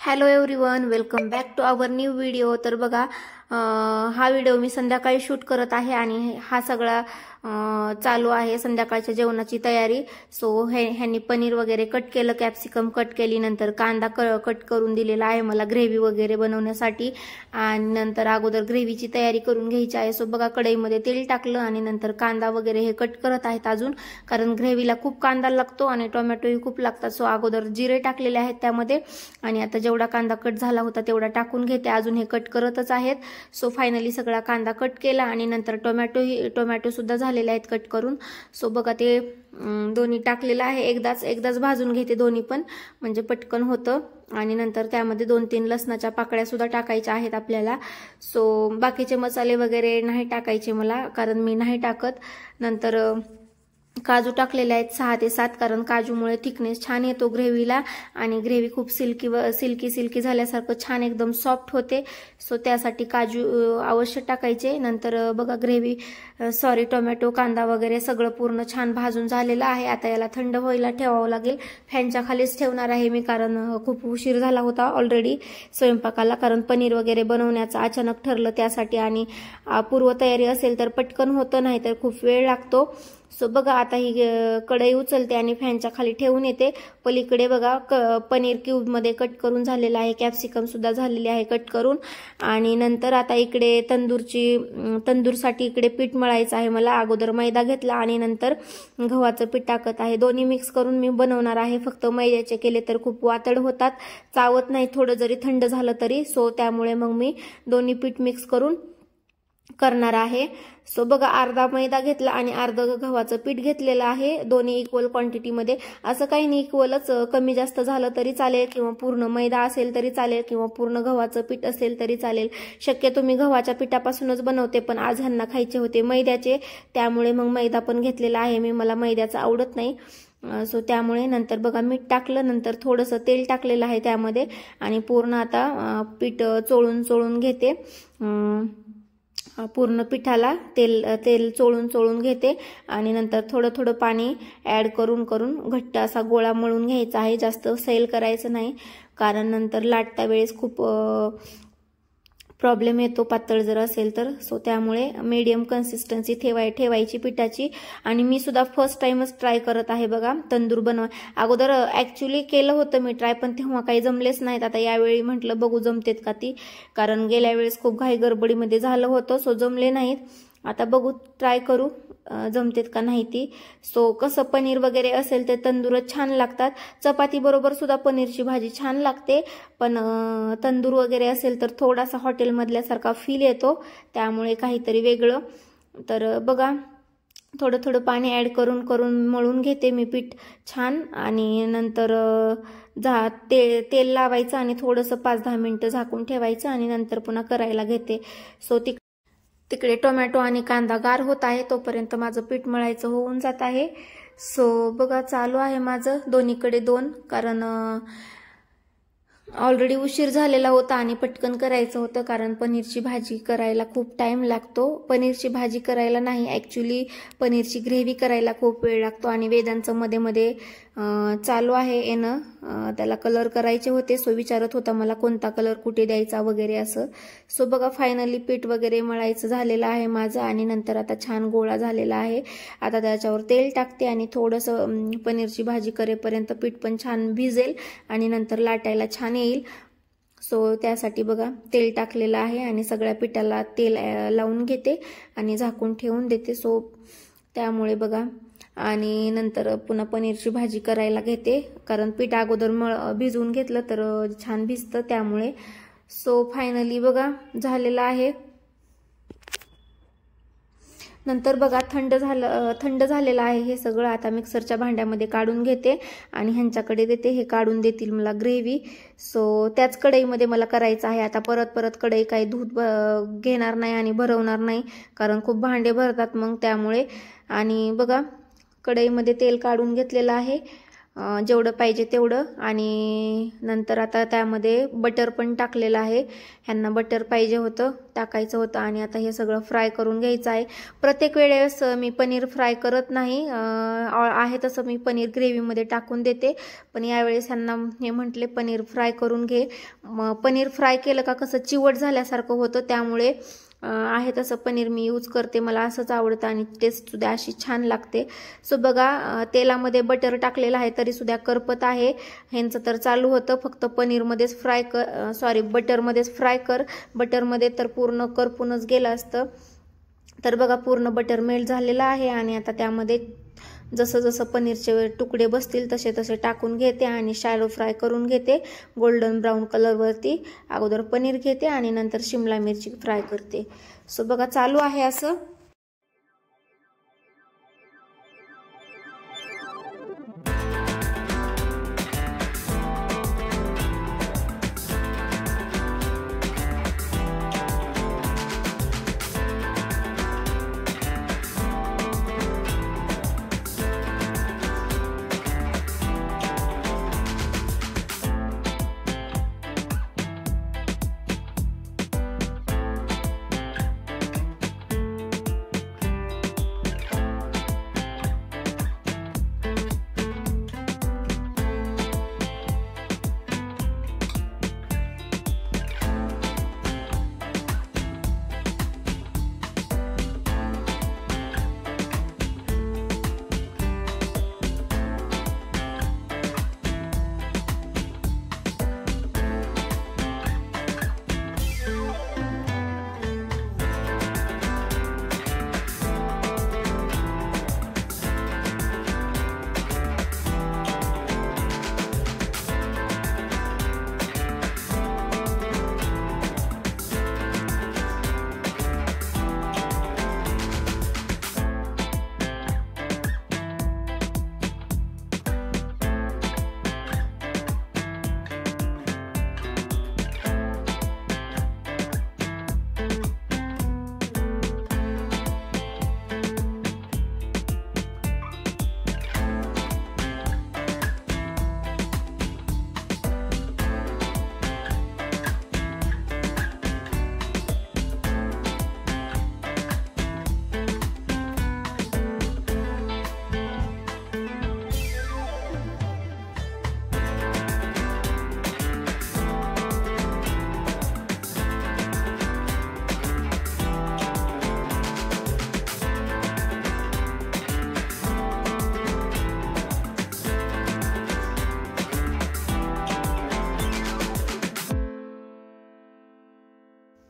Hello everyone, welcome back to our new video. तर बघा, हा व्हिडिओ मी संध्याकाळी शूट करत आहे आणि हा सगळा चालू आहे संध्याकाळच्या जेवणाची तयारी। सो ह्यांनी पनीर वगैरे कट केलं, कॅप्सिकम कट केली, नंतर कांदा कट करून दिलेला आहे मला ग्रेव्ही वगैरे बनवण्यासाठी। आणि नंतर अगोदर ग्रेव्हीची तयारी करून घ्यायची आहे। सो बघा, कढईमध्ये तेल टाकलं आणि नंतर कांदा वगैरे हे कट करत आहेत अजून, कारण ग्रेव्हीला खूप कांदा लागतो आणि टोमॅटोही खूप लागतात। सो अगोदर जिरे टाकलेले आहेत त्यामध्ये आणि आता जेवढा कांदा कट झाला होता तेवढा टाकून घेते, अजून हे कट करतच आहेत। सो फायनली सगळा कांदा कट केला आणि नंतर टोमॅटो सुद्धा झालेले आहेत कट करून। सो बघा, ते दोन्ही टाकलेलं आहे, एकदाच भाजून घेते दोन्ही पण, म्हणजे पटकन होतं। आणि नंतर त्यामध्ये 2-3 लसणाच्या पाकळ्या सुद्धा टाकायच्या आहेत आपल्याला। सो बाकीचे मसाले वगैरे नाही टाकायचे मला, कारण मी नाही टाकत। नंतर काजू टाकलेले आहेत 6 ते 7, कारण काजूमुळे थिकनेस छान येतो ग्रेव्हीला आणि ग्रेव्ही खूप सिल्की झाल्यासारखं छान एकदम सॉफ्ट होते। सो त्यासाठी काजू अवश्य टाकायचे। नंतर बघा, टोमॅटो, कांदा वगैरे सगळं पूर्ण छान भाजून झालेलं आहे। आता याला थंड व्हायला ठेवावं लागेल, फॅनच्या खालीच ठेवणार आहे मी, कारण खूप उशीर झाला होता ऑलरेडी स्वयंपाकाला, कारण पनीर वगैरे बनवण्याचं अचानक ठरलं त्यासाठी। आणि पूर्वतयारी असेल तर पटकन होतं, नाही तर खूप वेळ लागतो। सो बघा, आता ही कढई उचलते आणि फॅनच्या खाली ठेवून येते। पलीकडे बघा, पनीर क्यूब मध्ये कट करून झालेला आहे, कॅप्सिकम सुद्धा झालेले आहे कट करून। आणि नंतर आता इकडे तंदूरसाठी इकडे पीठ मळायचं आहे मला। अगोदर मैदा घेतला आणि नंतर गव्हाचं पीठ टाकत आहे, दोन्ही मिक्स करून मी बनवणार आहे। फक्त मैद्याचे केले तर खूप वातड होतात, चावत नाही थोडं जरी थंड झालं तरी। सो त्यामुळे मग मी दोन्ही पीठ मिक्स करून करणार आहे। सो बघा, अर्धा मैदा घेतला आणि अर्ध गव्हाचं पीठ घेतलेलं आहे, दोन्ही इक्वल क्वांटिटीमध्ये। असं काही नाही, इक्वलच, कमी जास्त झालं तरी चालेल, किंवा पूर्ण मैदा असेल तरी चालेल, किंवा पूर्ण गव्हाचं पीठ असेल तरी चालेल। शक्यतो मी गव्हाच्या पिठापासूनच बनवते, पण आज ह्यांना खायचे होते मैद्याचे, त्यामुळे मग मैदा पण घेतलेला आहे मी, मला मैद्याचं आवडत नाही। सो त्यामुळे नंतर बघा, मीठ टाकलं, नंतर थोडंसं तेल टाकलेलं आहे त्यामध्ये आणि पूर्ण आता पीठ चोळून घेते। पूर्ण पिठाला तेल चोळून घेते आणि नंतर थोडं पाणी ऍड करून घट्ट असा गोळा मळून घ्यायचा आहे, जास्त सैल करायचं नाही, कारण नंतर लाटता वेळेस खूप प्रॉब्लेम येतो पातळ जर असेल तर। सो त्यामुळे मीडियम कन्सिस्टन्सी ठेवायची पिठाची। आणि मी सुद्धा फर्स्ट टाइमच ट्राय करत आहे बघा, तंदूर बनवा। अगोदर ऍक्च्युली केलं होतं मी ट्राय, पण तेव्हा काही जमलेच नाहीत। आता यावेळी म्हटलं बघू जमतेत का ती, कारण गेल्या वेळेस खूप घाई गडबडीमध्ये झालं होतं, सो जमले नाहीत। आता बघू, ट्राय करू जमतेत का नाही ती। सो कसं, पनीर वगैरे असेल तर तंदूरच छान लागतात, चपाती बरोबर सुद्धा पनीरची भाजी छान लागते, पण तंदूर वगैरे असेल तर थोडासा हॉटेल मधल्यासारखा फील येतो, त्यामुळे काहीतरी वेगळं। तर बघा, थोडं पाणी ऍड करून मळून घेते मी पीठ छान, आणि नंतर तेल लावायचं आणि थोडंसं 5-10 मिनिटं झाकून ठेवायचं आणि नंतर पुन्हा करायला घेते। सो तिकडे टोमॅटो आणि कांदा गार होत आहे, तोपर्यंत माझं पीठ मळायचं होऊन जात आहे। सो बघा, चालू आहे माझं दोन्हीकडे 2, कारण ऑलरेडी उशीर झालेला होता आणि पटकन करायचं होतं, कारण पनीरची भाजी करायला खूप टाइम लागतो। पनीरची भाजी करायला नाही, ऍक्च्युली पनीरची ग्रेव्ही करायला खूप वेळ लागतो। आणि वेदांचं मध्ये चालू आहे येणं, त्याला कलर करायचे होते, सो विचारत होता मला कोणता कलर कुठे द्यायचा वगैरे असं। सो बघा, फायनली पीठ वगैरे मळायचं झालेलं आहे माझं आणि नंतर आता छान गोळा झालेला आहे। आता त्याच्यावर तेल टाकते आणि थोडंसं पनीरची भाजी करेपर्यंत पीठ पण छान भिजेल आणि नंतर लाटायला छान येईल। सो त्यासाठी बघा, तेल टाकलेलं आहे आणि सगळ्या पिठाला तेल लावून घेते आणि झाकून ठेवून देते। सो त्यामुळे बघा, आणि नंतर पुन्हा पनीरची भाजी करायला घेते, कारण पीठ अगोदर भिजवून घेतलं तर छान भिजतं त्यामुळे। सो फायनली बघा, झालेलं आहे। नंतर बघा, थंड झालेलं आहे हे सगळं। आता मिक्सरच्या भांड्यामध्ये काढून घेते आणि ह्यांच्याकडे देते, हे काढून देतील मला ग्रेव्ही। सो त्याच कढईमध्ये मला करायचं आहे। आता परत कढई काही दूध घेणार नाही आणि भरवणार नाही, कारण खूप भांडे भरतात मग त्यामुळे। आणि बघा, कढईमध्ये तेल काढून घेतलेलं आहे, जेवढं पाहिजे तेवढं. आणि नंतर आता त्यामध्ये बटर पण टाकलेलं आहे. ह्यांना बटर पाहिजे होतं, टाकायचं होतं. आणि आता हे सगळं फ्राय करून घ्यायचं आहे. प्रत्येक वेळेस मी पनीर फ्राय करत नाही, आहे तसं मी पनीर ग्रेव्हीमध्ये टाकून देते. पण यावेळेस ह्यांना हे म्हटले पनीर फ्राय करून घे. पनीर फ्राय केलं का कसं चिवट झाल्यासारखं होतं, त्यामुळे आहे तसं पनीर मी यूज करते. मला असंच आवडतं आणि टेस्टसुद्धा अशी छान लागते. सो बघा, तेलामध्ये बटर टाकलेलं आहे तरीसुद्धा करपत आहे. ह्यांचं तर चालू होतं फक्त पनीरमध्येच फ्राय कर, सॉरी बटरमध्येच फ्राय कर. बटरमध्ये तर पूर्ण करपूनच गेलं असतं. तर बघा, पूर्ण बटर मेल्ट झालेलं आहे. आणि आता त्यामध्ये जसं जसं पनीरचे तुकडे बसतील तसे तसे टाकून घेते आणि शॅलो फ्राय करून घेते. गोल्डन ब्राऊन कलरवरती अगोदर पनीर घेते आणि नंतर शिमला मिरची फ्राय करते. सो बघा, चालू आहे असं.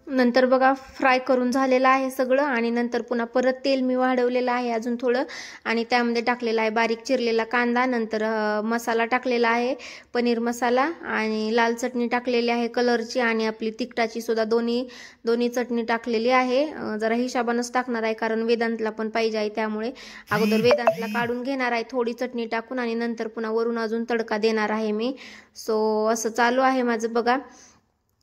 नंतर बघा, फ्राय करून झालेलं आहे सगळं. आणि नंतर पुन्हा परत तेल मी वाढवलेलं आहे अजून थोडं, आणि त्यामध्ये टाकलेला आहे बारीक चिरलेला कांदा. नंतर मसाला टाकलेला आहे, पनीर मसाला, आणि लाल चटणी टाकलेली आहे कलरची, आणि आपली तिखटाची सुद्धा दोन्ही चटणी टाकलेली आहे. जरा हिशोबानंच टाकणार आहे कारण वेदांतला पण पाहिजे आहे, त्यामुळे अगोदर वेदांतला काढून घेणार आहे थोडी चटणी टाकून, आणि नंतर पुन्हा वरून अजून तडका देणार आहे मी. सो असं चालू आहे माझं बघा.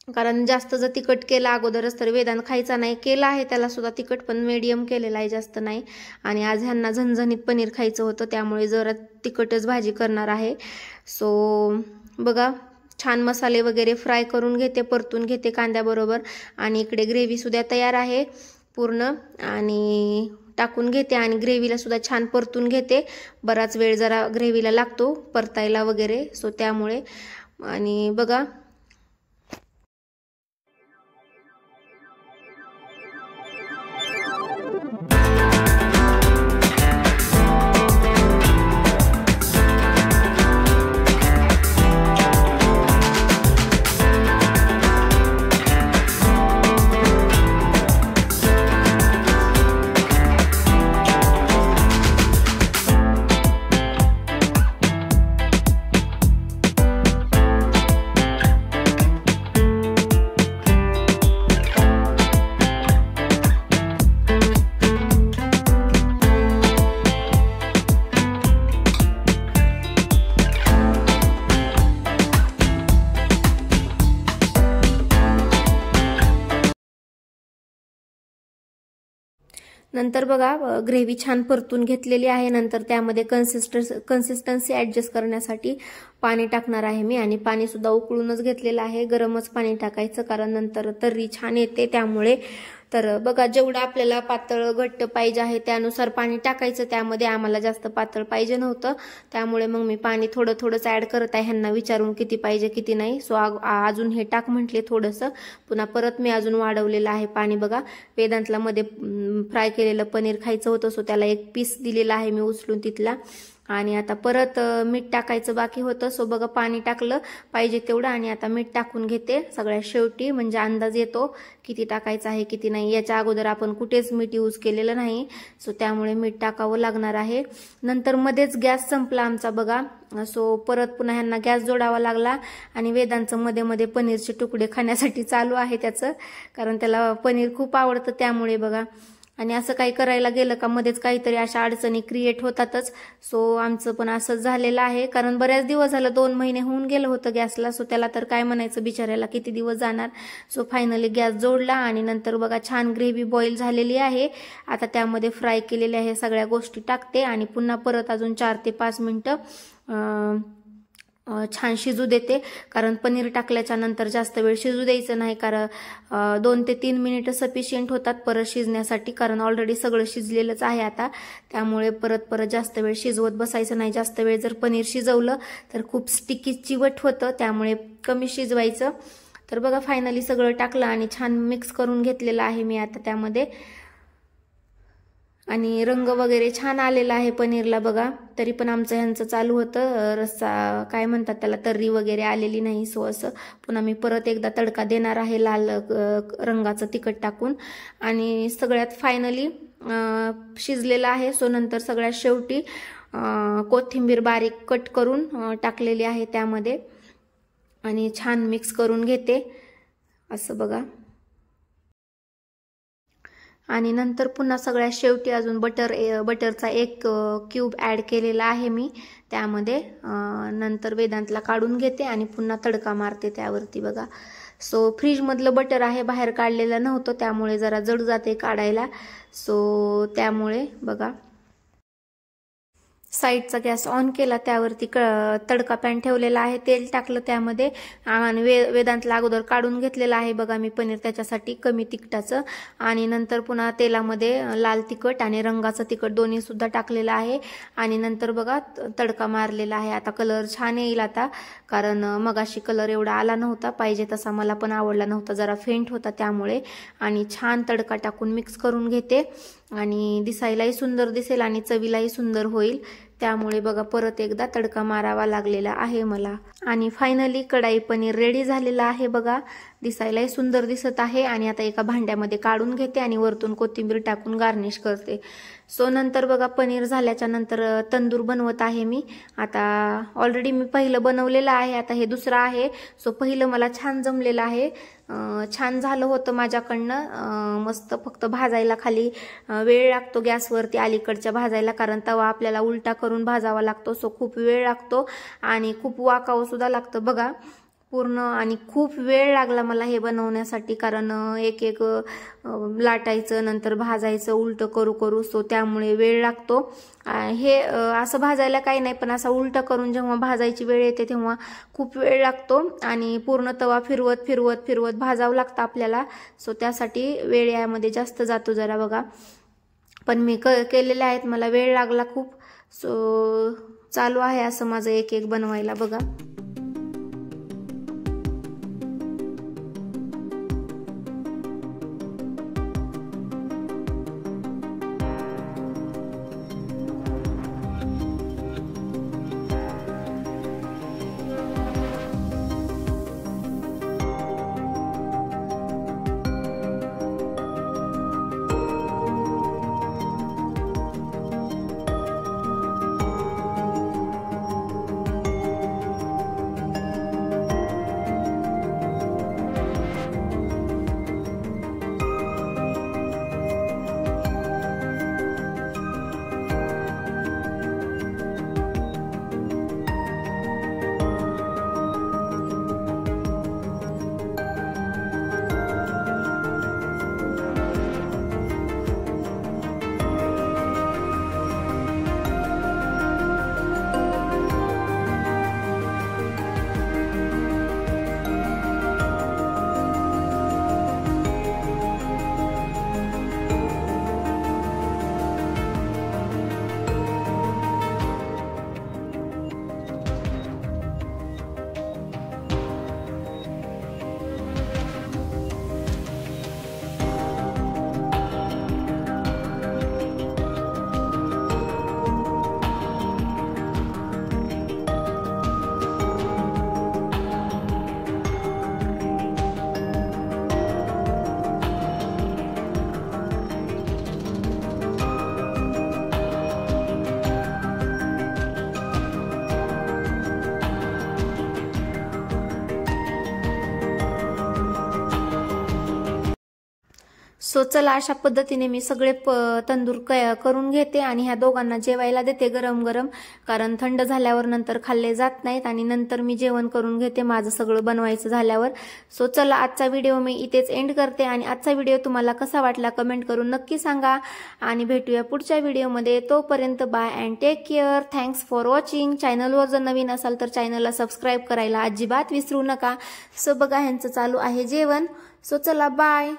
कारण जास्त जर तिखट केला अगोदरच तर वेदांत खायचा नाही. केला आहे त्याला सुद्धा तिखट, पण मीडियम केलेला आहे, जास्त नाही. आणि आज ह्यांना झणझणीत पनीर खायचं होतं, त्यामुळे जरा तिखटच भाजी करणार आहे. सो बघा, छान मसाले वगैरे फ्राय करून घेते, परतून घेते कांद्याबरोबर. आणि इकडे ग्रेव्ही सुद्धा तयार आहे पूर्ण, आणि टाकून घेते. आणि ग्रेव्हीला सुद्धा छान परतून घेते. बराच वेळ जरा ग्रेव्हीला लागतो परतायला वगैरे, सो त्यामुळे. आणि बघा, नंतर बघा ग्रेव्ही छान परतून घेतलेली आहे. नंतर त्यामध्ये कन्सिस्टन्सी ऍडजस्ट करण्यासाठी पाणी टाकणार आहे मी, आणि पाणी सुद्धा उकळूनच घेतलेलं आहे. गरमच पाणी टाकायचं, कारण नंतर तर्री छान येते त्यामुळे. तर बघा जेवढं आपल्याला पातळ घट्ट पाहिजे आहे त्यानुसार पाणी टाकायचं. त्यामध्ये आम्हाला जास्त पातळ पाहिजे नव्हतं, त्यामुळे मग मी पाणी थोडं थोडंच ऍड करत आहे, ह्यांना विचारून किती पाहिजे किती नाही. सो अजून हे टाक म्हटले थोडंसं, पुन्हा परत मी अजून वाढवलेलं आहे पाणी. बघा वेदांतला मध्ये फ्राय केलेलं पनीर खायचं होतं, सो त्याला एक पीस दिलेला आहे मी उचलून तिथला. आणि आता परत मीठ टाकायचं बाकी होतं. सो बघा पाणी टाकलं पाहिजे तेवढं, आणि आता मीठ टाकून घेते सगळ्यात शेवटी, म्हणजे अंदाज येतो किती टाकायचं आहे किती नाही. याच्या अगोदर आपण कुठेच मीठ यूज केलेलं नाही, सो त्यामुळे मीठ टाकावं लागणार आहे. नंतर मध्येच गॅस संपला आमचा बघा, सो परत पुन्हा ह्यांना गॅस जोडावा लागला. आणि वेदांचं मध्ये मध्ये पनीरचे तुकडे खाण्यासाठी चालू आहे त्याचं, कारण त्याला पनीर खूप आवडतं त्यामुळे बघा. आणि असं काही करायला गेलं का मध्येच काहीतरी अशा अडचणी क्रिएट होतातच. सो आमचं पण असंच झालेलं आहे, कारण बऱ्याच दिवस झालं, 2 महिने होऊन गेलं होतं गॅसला. सो त्याला तर काय म्हणायचं, बिचाऱ्याला किती दिवस जाणार. सो फायनली गॅस जोडला, आणि नंतर बघा छान ग्रेव्ही बॉईल झालेली आहे. आता त्यामध्ये फ्राय केलेल्या आहे सगळ्या गोष्टी टाकते, आणि पुन्हा परत अजून 4 ते 5 मिनिटं छान शिजू देते. कारण पनीर टाकल्याच्या नंतर जास्त वेळ शिजू द्यायचं नाही, कारण 2 ते 3 मिनिटं सफिशियंट होतात परत शिजण्यासाठी, कारण ऑलरेडी सगळं शिजलेलंच आहे आता. त्यामुळे परत जास्त वेळ शिजवत बसायचं नाही. जास्त वेळ जर पनीर शिजवलं तर खूप स्टिकी चिवट होतं, त्यामुळे कमी शिजवायचं. तर बघा फायनली सगळं टाकलं आणि छान मिक्स करून घेतलेलं आहे मी आता त्यामध्ये. आणि रंग वगैरे छान आलेला आहे पनीरला बघा. तरी पण आमचं ह्यांचं चालू होतं रस्सा, काय म्हणतात त्याला, तर्री वगैरे आलेली नाही. सो असं पुन्हा मी परत एकदा तडका देणार आहे लाल रंगाचं तिखट टाकून. आणि सगळ्यात फायनली शिजलेलं आहे. सो नंतर सगळ्यात शेवटी कोथिंबीर बारीक कट करून टाकलेली आहे त्यामध्ये, आणि छान मिक्स करून घेते असं बघा. आणि नंतर पुन्हा सगळ्यात शेवटी अजून बटरचा 1 क्यूब ॲड केलेला आहे मी त्यामध्ये. नंतर वेदांतला काढून घेते आणि पुन्हा तडका मारते त्यावरती बघा. सो फ्रीजमधलं बटर आहे, बाहेर काढलेलं नव्हतं, त्यामुळे जरा जड जाते काढायला. सो त्यामुळे बघा साईडचा गॅस ऑन केला, त्यावरती तडका पॅन ठेवलेला आहे, तेल टाकलं त्यामध्ये, आणि वेदांतला अगोदर काढून घेतलेला आहे बघा मी पनीर त्याच्यासाठी कमी तिखटाचं. आणि नंतर पुन्हा तेलामध्ये लाल तिखट आणि रंगाचं तिखट दोन्ही सुद्धा टाकलेलं आहे. आणि नंतर बघा तडका मारलेला आहे. आता कलर छान येईल आता, कारण मगाशी कलर एवढा आला नव्हता, पाहिजे तसा मला पण आवडला नव्हता, जरा फेंट होता त्यामुळे. आणि छान तडका टाकून मिक्स करून घेते, आणि दिसायलाही सुंदर दिसेल आणि चवीलाही सुंदर होईल. त्यामुळे बघा परत एकदा तडका मारावा लागलेला आहे मला. आणि फायनली कढाई पनीर रेडी झालेला आहे बघा, दिसायलाही सुंदर दिसत आहे. आणि आता एका भांड्यामध्ये काढून घेते आणि वरतून कोथिंबीर टाकून गार्निश करते. सो नंतर बघा पनीर झाल्याच्या नंतर तंदूर बनवत आहे मी. आता ऑलरेडी मी पहिलं बनवलेलं आहे, आता हे दुसरं आहे. सो पहिलं मला छान जमलेलं आहे, छान झालं होतं माझ्याकडनं मस्त. फक्त भाजायला खाली वेळ लागतो गॅसवरती अलीकडच्या भाजायला, कारण तवा आपल्याला उलटा करून भाजावा लागतो. सो खूप वेळ लागतो आणि खूप वाकावं सुद्धा लागतं बघा पूर्ण. आणि खूप वेळ लागला मला हे बनवण्यासाठी, कारण एक एक लाटायचं नंतर भाजायचं उलटं करू करू. सो त्यामुळे वेळ लागतो. हे असं भाजायला काही नाही, पण असं उलटं करून जेव्हा भाजायची वेळ येते तेव्हा खूप वेळ लागतो, आणि पूर्ण तवा फिरवत फिरवत फिरवत भाजावं लागतं आपल्याला. सो त्यासाठी वेळ यामध्ये जास्त जातो जरा बघा. पण मी केलेले आहेत, मला वेळ लागला खूप. सो चालू आहे असं माझं एक एक बनवायला बघा. सो चला अशा पद्धतीने मी सगळे तंदूर करून घेते आणि ह्या दोघांना जेवायला देते गरम गरम, कारण थंड झाल्यावर नंतर खाल्ले जात नाहीत आणि नंतर मी जेवण करून घेते माझं सगळं बनवायचं झाल्यावर. सो चला आजचा व्हिडिओ मी इथेच एंड करते आणि आजचा व्हिडिओ तुम्हाला कसा वाटला कमेंट करून नक्की सांगा आणि भेटूया पुढच्या व्हिडिओमध्ये. तोपर्यंत bye and take care. Thanks for watching. चॅनलवर जर नवीन असाल तर चॅनलला सबस्क्राईब करायला अजिबात विसरू नका. सो बघा ह्यांचं चालू आहे जेवण. सो चला बाय.